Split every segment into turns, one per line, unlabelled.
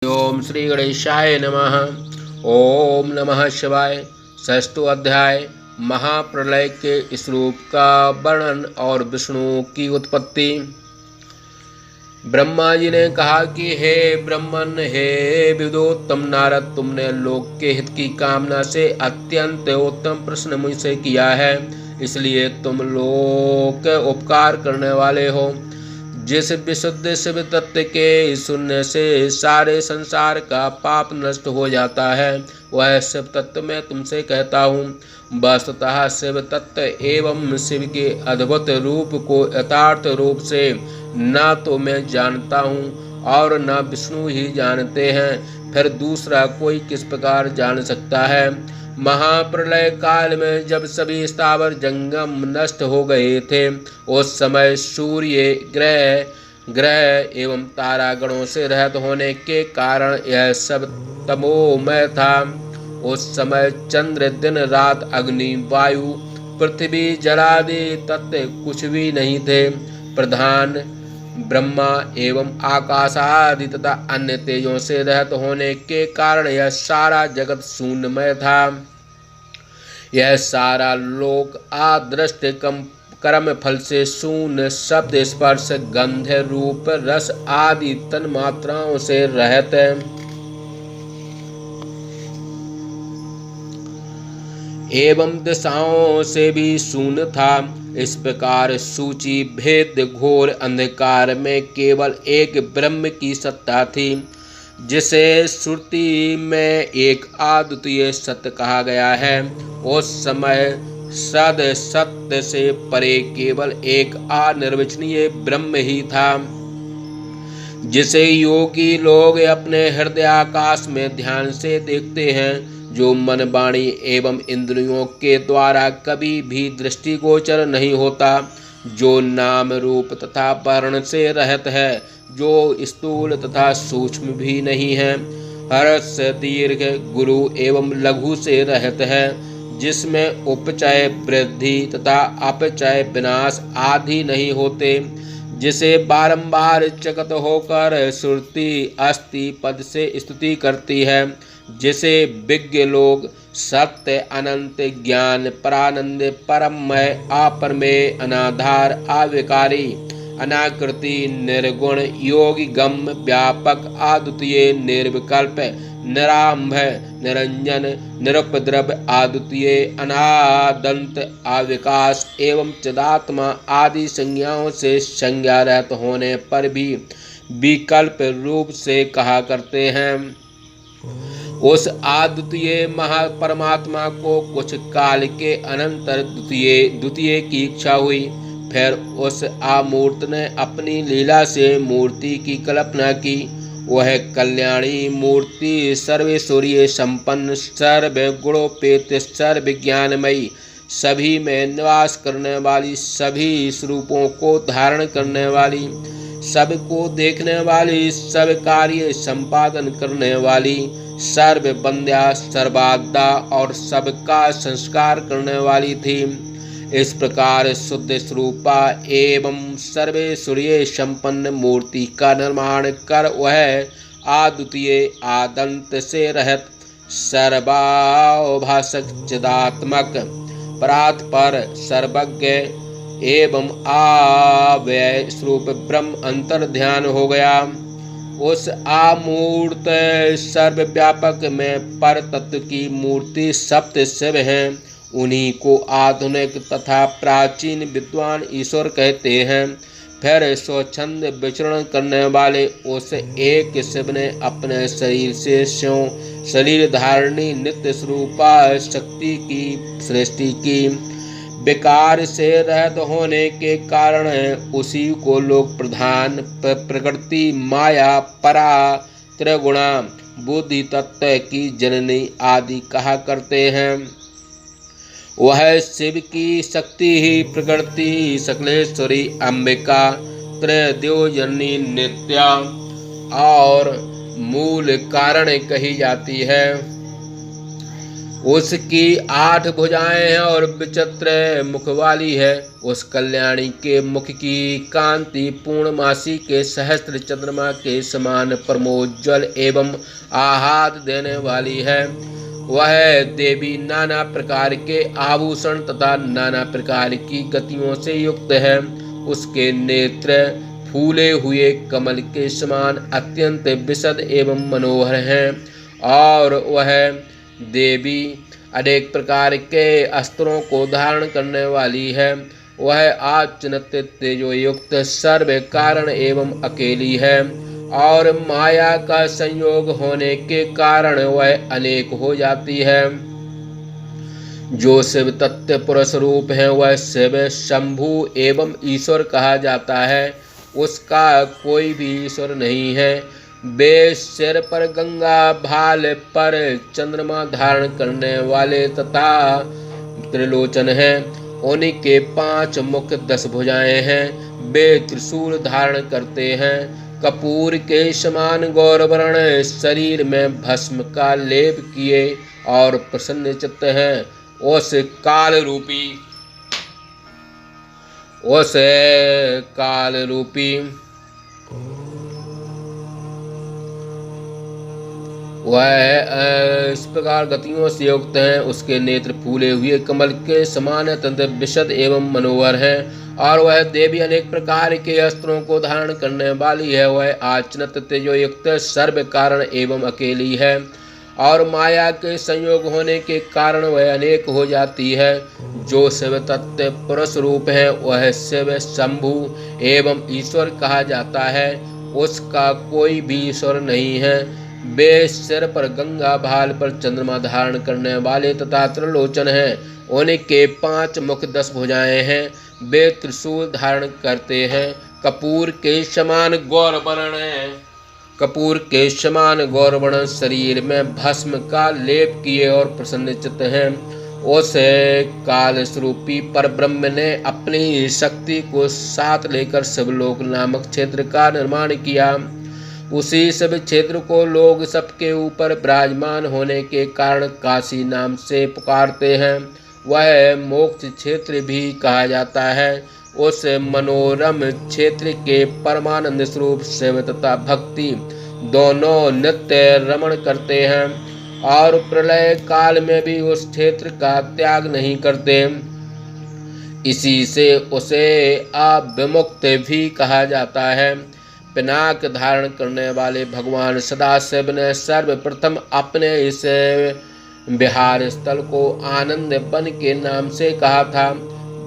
ओम श्री गणेशाय नमः। ओम नमः शिवाय। षष्ठो अध्याय महाप्रलय के स्वरूप का वर्णन और विष्णु की उत्पत्ति। ब्रह्मा जी ने कहा कि हे ब्रह्मन, हे विदोत्तम नारद, तुमने लोक के हित की कामना से अत्यंत उत्तम प्रश्न मुझसे किया है, इसलिए तुम लोक उपकार करने वाले हो। जिस विशुद्ध शिव तत्व के सुनने से सारे संसार का पाप नष्ट हो जाता है, वह शिव तत्व मैं तुमसे कहता हूँ। वस्तुतः शिव तत्व एवं शिव के अद्भुत रूप को यथार्थ रूप से न तो मैं जानता हूँ और न विष्णु ही जानते हैं, फिर दूसरा कोई किस प्रकार जान सकता है। महाप्रलय काल में जब सभी स्थावर जंगम नष्ट हो गए थे, उस समय सूर्य ग्रह एवं तारागणों से रहित होने के कारण यह सब तमोमय था। उस समय चंद्र, दिन, रात, अग्नि, वायु, पृथ्वी, जलादि तत्व कुछ भी नहीं थे। प्रधान ब्रह्मा एवं आकाश आदि तथा अन्य तेजों से रहित होने के कारण यह सारा जगत शून्यमय था। यह सारा लोक आदृष्ट कर्म फल से शून्य, शब्द, स्पर्श, गंध, रूप, रस आदि तन मात्राओं से रहित एवं दिशाओं से भी शून्य था। इस प्रकार सूची भेद घोर अंधकार में केवल एक ब्रह्म की सत्ता थी, जिसे श्रुति में एक अद्वितीय सत्य कहा गया है। उस समय सद सत्य से परे केवल एक अनिर्वचनीय ब्रह्म ही था, जिसे योगी लोग अपने हृदय आकाश में ध्यान से देखते हैं, जो मन, वाणी एवं इंद्रियों के द्वारा कभी भी दृष्टिगोचर नहीं होता, जो नाम रूप तथा वर्ण से रहित है, जो स्थूल तथा सूक्ष्म भी नहीं है, हर्ष, दीर्घ, गुरु एवं लघु से रहित है, जिसमें उपचय वृद्धि तथा अपचय विनाश आदि नहीं होते, जिसे बारंबार चकित होकर श्रुति अस्ति पद से स्तुति करती है, जिसे विज्ञ लोग सत्य, अनंत, ज्ञान, परानंद, परममय, अपरमेय, अनाधार, अविकारी, अनाकृति, निर्गुण, योगी, गम्य, व्यापक, अद्वितीय, निर्विकल्प, निरांभ, निरंजन, निरुपद्रव, अद्वितीय, अनादंत, अविकास एवं चिदात्मा आदि संज्ञाओं से संज्ञा रहित होने पर भी विकल्प रूप से कहा करते हैं। उस अद्वितीय महापरमात्मा को कुछ काल के अनंतर द्वितीय की इच्छा हुई। फिर उस अमूर्त ने अपनी लीला से मूर्ति की कल्पना की। वह कल्याणी मूर्ति सर्वेश्वरीय संपन्न, सर्वगुणोपेत, सर्वज्ञानमयी, सभी में निवास करने वाली, सभी स्वरूपों को धारण करने वाली, सबको देखने वाली, सब कार्य संपादन करने वाली, सर्ववंद्या, सर्वाद्या और सबका संस्कार करने वाली थी। इस प्रकार शुद्ध स्वरूपा एवं सर्वेश्वरीय संपन्न मूर्ति का निर्माण कर वह अद्वितीय, आदंत से रहित, सर्वाभासक, चिदात्मक, परात्पर, सर्वज्ञ एवं अव्यय स्वरूप ब्रह्म अंतर ध्यान हो गया। उस अमूर्त सर्वव्यापक में पर तत्व की मूर्ति सप्त शिव हैं। उन्हीं को आधुनिक तथा प्राचीन विद्वान ईश्वर कहते हैं। फिर स्वच्छंद विचरण करने वाले उस एक शिव ने अपने शरीर से स्यों शरीर धारणी नित्य स्वरूपा शक्ति की सृष्टि की। विकार से रहित होने के कारण उसी को लोग प्रधान, प्रकृति, माया, परा, त्रिगुणा, बुद्धि तत्व की जननी आदि कहा करते हैं। वह शिव की शक्ति ही प्रकृति, सकलेश्वरी, अंबिका, त्रयोजनी, नित्या और मूल कारण कही जाती है। उसकी 8 भुजाएं हैं और विचित्र मुख वाली है। उस कल्याणी के मुख की कांति पूर्णमासी के सहस्त्र चंद्रमा के समान परमोज्ज्वल एवं आह्लाद देने वाली है। वह देवी नाना प्रकार के आभूषण तथा नाना प्रकार की गतियों से युक्त है। उसके नेत्र फूले हुए कमल के समान अत्यंत विशद एवं मनोहर हैं और वह देवी अनेक प्रकार के अस्त्रों को धारण करने वाली है। वह आचनत तेजो युक्त सर्व कारण एवं अकेली है और माया का संयोग होने के कारण वह अनेक हो जाती है। जो शिव तत्व पुरुष रूप है वह शिव शंभु एवं ईश्वर कहा जाता है। उसका कोई भी ईश्वर नहीं है। वे सिर पर गंगा भाल पर चंद्रमा धारण करने वाले तथा त्रिलोचन हैं। उनके 5 मुख 10 भुजाएं हैं। वे त्रिशूल धारण करते हैं। कपूर के समान गौरवर्ण शरीर में भस्म का लेप किए और प्रसन्न चित्त हैं। उस काल रूपी वह इस प्रकार गतियों से युक्त है। उसके नेत्र फूले हुए कमल के समान अत्यंत विशद एवं मनोहर हैं और वह देवी अनेक प्रकार के अस्त्रों को धारण करने वाली है। वह आचनत तेजो युक्त सर्व कारण एवं अकेली है और माया के संयोग होने के कारण वह अनेक हो जाती है। जो शिव तत्व पुरुष रूप है वह शिव शंभु एवं ईश्वर कहा जाता है। उसका कोई भी ईश्वर नहीं है। वे सिर पर गंगा भाल पर चंद्रमा धारण करने वाले तथा त्रिलोचन हैं। उनके 5 मुख 10 भुजाएं हैं। वे त्रिशूल धारण करते हैं। कपूर के समान गौरवर्ण शरीर में भस्म का लेप किए और प्रसन्नचित्त हैं। उस काल स्वरूपी पर ब्रह्म ने अपनी शक्ति को साथ लेकर शिवलोक नामक क्षेत्र का निर्माण किया। उसी सब क्षेत्र को लोग सबके ऊपर विराजमान होने के कारण काशी नाम से पुकारते हैं। वह मोक्ष क्षेत्र भी कहा जाता है। उस मनोरम क्षेत्र के परमानंद स्वरूप शिव तथा भक्ति दोनों नित्य रमण करते हैं और प्रलय काल में भी उस क्षेत्र का त्याग नहीं करते। इसी से उसे अविमुक्त भी कहा जाता है। पिनाक धारण करने वाले भगवान सदाशिव ने सर्वप्रथम अपने इस विहार स्थल को आनंद वन के नाम से कहा था।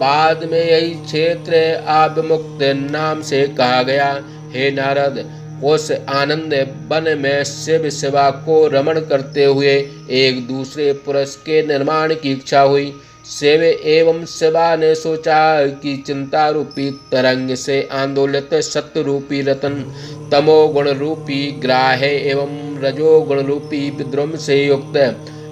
बाद में यही क्षेत्र अविमुक्त नाम से कहा गया। हे नारद, उस आनंद वन में शिव शिवा को रमण करते हुए एक दूसरे पुरुष के निर्माण की इच्छा हुई। शिव एवं शिवा ने सोचा कि चिंता रूपी तरंग से आंदोलित सत्य रूपी रतन, तमोगुण रूपी ग्राह्य एवं रजोगुण रूपी विद्रुम से युक्त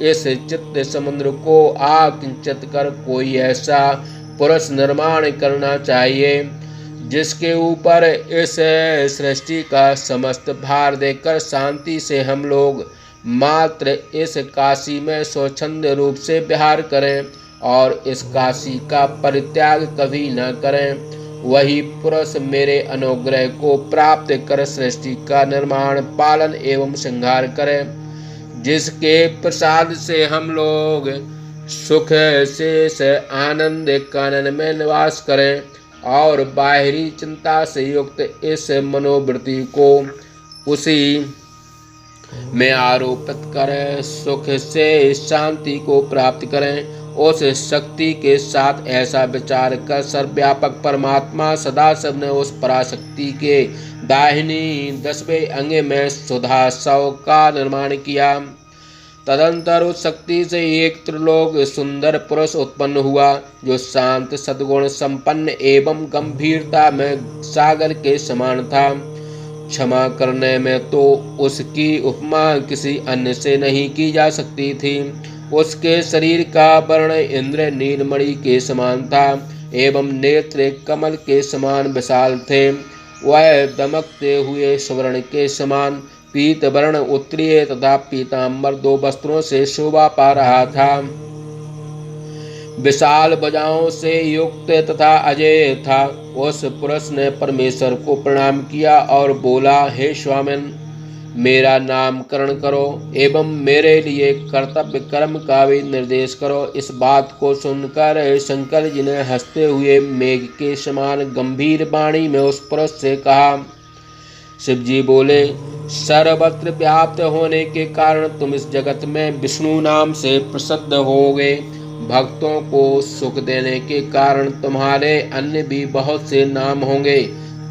इस चित्त समुद्र को आकिंचित कर कोई ऐसा पुरुष निर्माण करना चाहिए जिसके ऊपर इस सृष्टि का समस्त भार देकर शांति से हम लोग मात्र इस काशी में स्वच्छंद रूप से विहार करें और इस काशी का परित्याग कभी न करें। वही पुरुष मेरे अनुग्रह को प्राप्त कर सृष्टि का निर्माण, पालन एवं संहार करें, जिसके प्रसाद से हम लोग सुख से आनंद कानन में निवास करें और बाहरी चिंता से युक्त इस मनोवृत्ति को उसी में आरोपित करें, सुख से शांति को प्राप्त करें। उस शक्ति के साथ ऐसा विचार कर सर्वव्यापक परमात्मा सदाशिव ने उस पराशक्ति के दाहिनी 10वें अंग में सुधा सौ का निर्माण किया। तदंतर उस शक्ति से एक त्रिलोक सुंदर पुरुष उत्पन्न हुआ, जो शांत सद्गुण संपन्न एवं गंभीरता में सागर के समान था। क्षमा करने में तो उसकी उपमा किसी अन्य से नहीं की जा सकती थी। उसके शरीर का वर्ण इंद्र नीलमणि के समान था एवं नेत्र कमल के समान विशाल थे। वह दमकते हुए स्वर्ण के समान पीत वर्ण उत्तरीय तथा पीताम्बर 2 वस्त्रों से शोभा पा रहा था। विशाल भुजाओं से युक्त तथा अजेय था। उस पुरुष ने परमेश्वर को प्रणाम किया और बोला, हे स्वामिन, मेरा नामकरण करो एवं मेरे लिए कर्तव्य कर्म का भी निर्देश करो। इस बात को सुनकर शंकर जी ने हंसते हुए मेघ के समान गंभीर वाणी में उस पुरुष से कहा। शिव जी बोले, सर्वत्र व्याप्त होने के कारण तुम इस जगत में विष्णु नाम से प्रसिद्ध होगे। भक्तों को सुख देने के कारण तुम्हारे अन्य भी बहुत से नाम होंगे।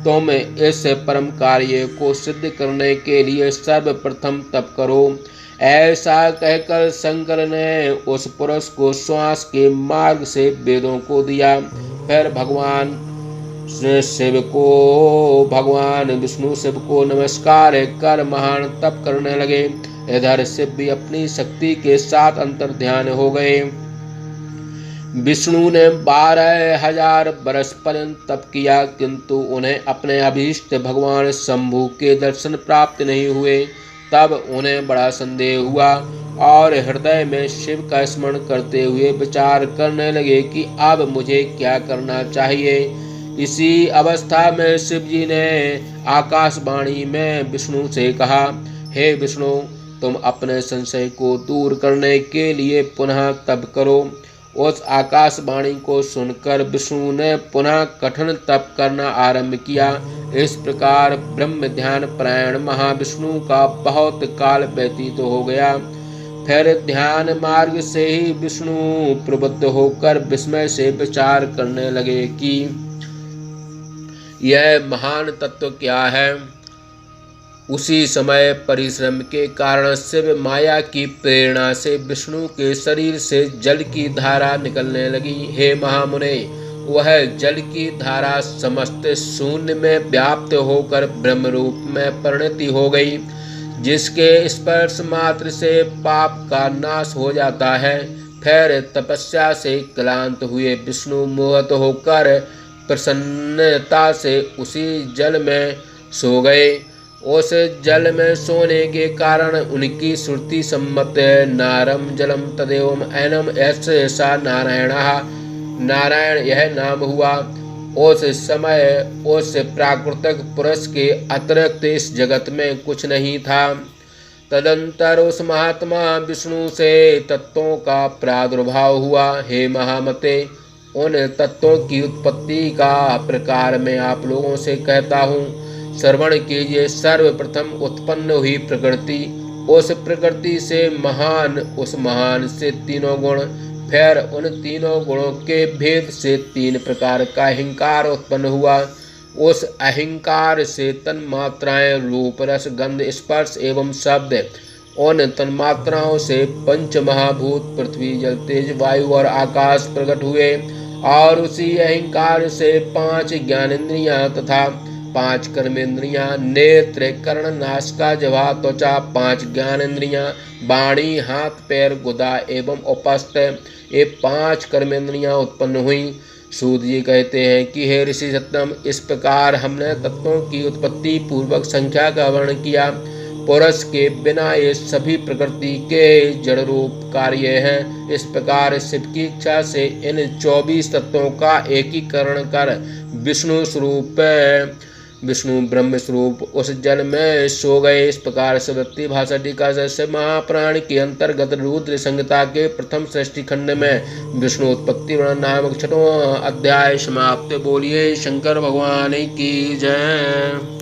तुम इस परम कार्य को सिद्ध करने के लिए सर्वप्रथम तप करो। ऐसा कहकर शंकर ने उस पुरुष को श्वास के मार्ग से वेदों को दिया। फिर भगवान विष्णु शिव को नमस्कार कर महान तप करने लगे। इधर शिव भी अपनी शक्ति के साथ अंतर ध्यान हो गए। विष्णु ने 12,000 वर्ष पर्यंत तप किया, किंतु उन्हें अपने अभीष्ट भगवान शंभु के दर्शन प्राप्त नहीं हुए। तब उन्हें बड़ा संदेह हुआ और हृदय में शिव का स्मरण करते हुए विचार करने लगे कि अब मुझे क्या करना चाहिए। इसी अवस्था में शिव जी ने आकाशवाणी में विष्णु से कहा, हे विष्णु, तुम अपने संशय को दूर करने के लिए पुनः तप करो। उस आकाशवाणी को सुनकर विष्णु ने पुनः कठिन तप करना आरंभ किया। इस प्रकार ब्रह्म ध्यान परायण महाविष्णु का बहुत काल व्यतीत हो गया। फिर ध्यान मार्ग से ही विष्णु प्रबुद्ध होकर विस्मय से विचार करने लगे कि यह महान तत्व क्या है। उसी समय परिश्रम के कारण शिव माया की प्रेरणा से विष्णु के शरीर से जल की धारा निकलने लगी। हे महामुने, वह जल की धारा समस्त शून्य में व्याप्त होकर ब्रह्म रूप में परिणति हो गई, जिसके स्पर्श मात्र से पाप का नाश हो जाता है। फिर तपस्या से क्लांत हुए विष्णु मोहित होकर प्रसन्नता से उसी जल में सो गए। उस जल में सोने के कारण उनकी श्रुति सम्मत नारम जलम तदेवम एनम ऐसा नारायण यह नाम हुआ। उस समय उस प्राकृतिक पुरुष के अतिरिक्त इस जगत में कुछ नहीं था। तदंतर उस महात्मा विष्णु से तत्वों का प्रादुर्भाव हुआ। हे महामते, उन तत्वों की उत्पत्ति का प्रकार मैं आप लोगों से कहता हूँ। श्रवण कीजिए। सर्वप्रथम उत्पन्न हुई प्रकृति, उस प्रकृति से महान, उस महान से तीनों गुण, फिर उन तीनों गुणों के भेद से 3 प्रकार का अहंकार उत्पन्न हुआ। उस अहंकार से तन्मात्राएं रूप रस गंध स्पर्श एवं शब्द, उन तन्मात्राओं से 5 महाभूत पृथ्वी जल तेज वायु और आकाश प्रकट हुए। और उसी अहंकार से 5 ज्ञानेंद्रियां तथा 5 कर्मेंद्रियां, नेत्र कर्ण नासिका जिह्वा त्वचा, 5 ज्ञानेंद्रियां, वाणी हाथ पैर गुदा एवं उपस्थ, ये 5 कर्मेंद्रियां उत्पन्न हुई। सूत जी कहते हैं कि हे ऋषि सत्यम, इस प्रकार हमने तत्वों की उत्पत्ति पूर्वक संख्या का वर्णन किया। पुरुष के बिना ये सभी प्रकृति के जड़ रूप कार्य हैं। इस प्रकार शिव की इच्छा से इन 24 तत्वों का एकीकरण कर विष्णु ब्रह्म स्वरूप उस जल में सो गए। इस प्रकार शिवदत्ती भाषा टीका से महापुराण के अंतर्गत रुद्र संहिता के प्रथम सृष्टि खंड में विष्णु उत्पत्ति वर्णन नामक 6वां अध्याय समाप्त। बोलिए शंकर भगवान की जय।